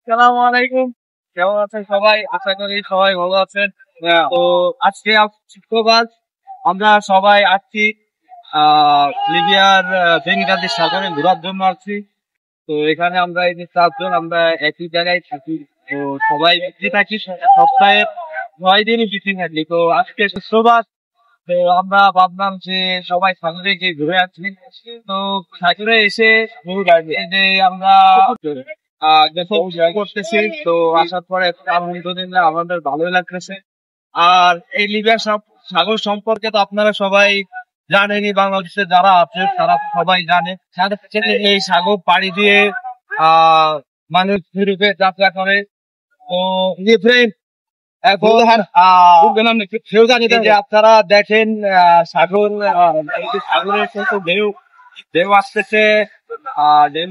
আসসালামু আলাইকুম। কেমন আছেন সবাই? আশা করি সবাই ভালো আছেন। তো আজকে শুক্রবার, আমরা সবাই আসছি লিবিয়ার বেঙ্গালি সাগরে ঘোরার জন্য আসছি। তো এখানে আমরা এই যে 4 জন আমরা একই জায়গায় থাকি। তো সবাই বিজি থাকি, সপ্তাহে 9 দিনই বিজি থাকি। তো আজকে শুক্রবার, তো আমরা ভাবলাম যে সবাই সাগরে গিয়ে ঘুরে আসছি। তো সাগরে এসে এই যে আমরা করতেছি, তো আসার পরে আলহামদুলিল্লাহ আমাদের ভালোই লাগতেছে। আর এই লিবিয়া সাগর সম্পর্কে তো আপনারা সবাই জানেনই, বাংলাদেশে যারা আছে তারা সবাই জানে। এই সাগর পাড়ি দিয়ে মানুষ ইউরোপে যাত্রা করে। তো এখন এই যে আপনারা দেখেন সাগর, সাগরের কিন্তু ঢেউ ঢেউ আসতেছে, ঢেউ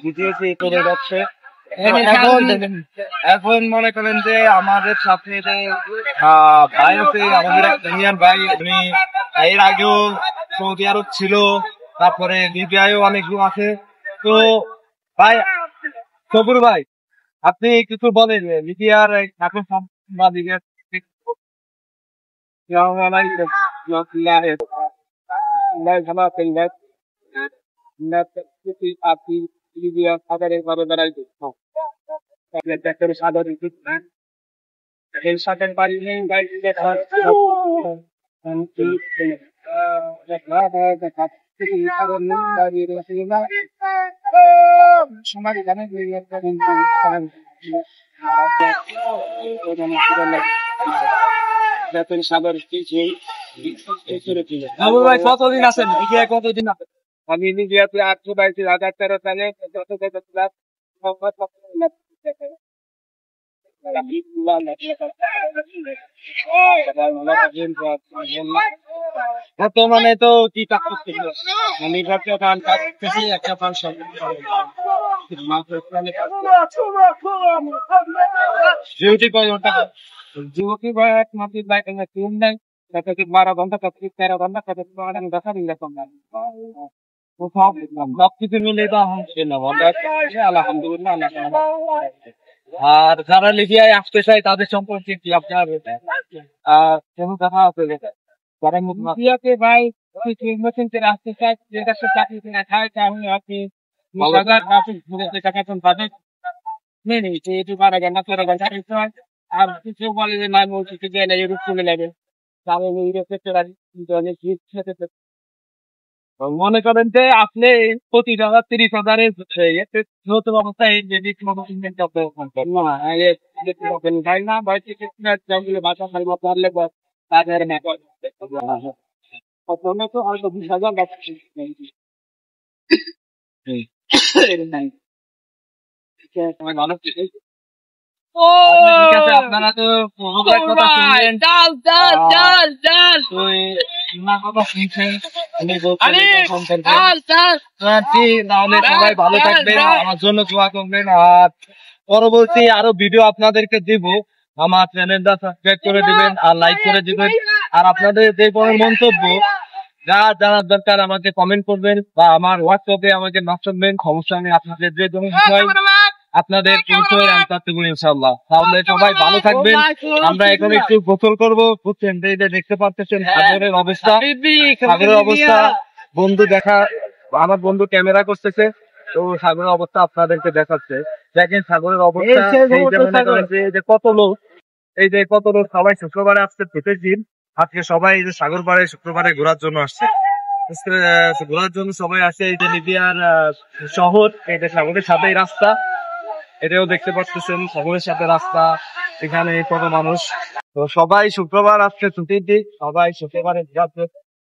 বুঝিয়েছে চলে যাচ্ছে। এখন মনে করেন যে আমাদের সাথে যে ভাই আছে, আমাদের ইন্ডিয়ান ভাই, উনি এর আগেও সৌদি আরব ছিল, তারপরে লিবিয়ায়ও অনেকগুলো আছে। তো ভাই, সবুর ভাই, আপনি কিছু বলেন লিবিয়ার এখন সাংবাদিকের লিবিয়া সাগরের ভাবে বেড়াইতে সাগর এই সাগর বাড়ি নেই গাড়ি দেখার সমাজ জানে সাগর ভাই কতদিন আছেন? কতদিন আছেন? আমি লিবিয়াতে 2013 সালে বর্তমানে তো কি কাজ করতেছিল? আমি কাটতেছি একটা ফাংশন ডিউটি কয় ঘন্টা? ডিউটি ভাই এক মাসের বাইক তিন নাই, 12 ঘন্টা, 13 ঘন্টা, 10 দিন সবকিছু মিলে তো আলহামদুলিল্লাহ। আর যারা লিবিয়ায় আসতে চায় তাদের সম্পর্কে কি আপনার কোনো কথা আছে? যারা লিবিয়াতে ভাই আসতে চায়, যে দেশে চাকরি কিনা খায়, তাহলে আপনি টাকা পাবেন। নেই একটু 12 ঘন্টা 13 ঘন্টা হয়। আর কিছু বলে যে নাই বলছি যে ইউরোপ চলে যাবে, তাহলে ইউরোপে মনে করেন যে আপনি প্রতি টাকা 30,000 নতুন অবস্থায় না বাসা তাদের প্রথমে তো হয়তো 20,000 নাই। আপনারা তো কথা শুনলেন, সবাই ভালো থাকবেন, আমার জন্য দোয়া করবেন। আর পরবর্তী আরো ভিডিও আপনাদেরকে দিব, আমার চ্যানেলটা সাবস্ক্রাইব করে দিবেন আর লাইক করে দিবেন। আর আপনাদের যে কোনো মন্তব্য যা জানার দরকার আমাকে কমেন্ট করবেন বা আমার হোয়াটসঅ্যাপে আমাকে নক করবেন, সমস্যা নেই। আপনাদের যে কোনো বিষয় আপনাদের ইনশাআল্লাহ। তাহলে সবাই ভালো থাকবেন। আমরা এখন একটু গোসল করবো, বুঝছেন? দেখতে পাচ্ছেন সাগরের অবস্থা, সাগরের অবস্থা বন্ধু আমার বন্ধু ক্যামেরা করতেছে, তো সাগরের অবস্থা আপনাদেরকে দেখাচ্ছে। দেখেন সাগরের অবস্থা, কত লোক, এই যে কত লোক সবাই শুক্রবারে আসছে, প্রত্যেক দিন আজকে সবাই এই যে সাগর পাড়ে শুক্রবারে ঘোরার জন্য আসছে। ঘোরার জন্য সবাই আসে। এই যে লিবিয়ার শহর, এটা সাগরের সাথেই রাস্তা, এটাও দেখতে পাচ্ছেন সাগরের সাথে রাস্তা। এখানে কত মানুষ, তো সবাই শুক্রবার আসছে ছুটির দিন, সবাই শুক্রবারে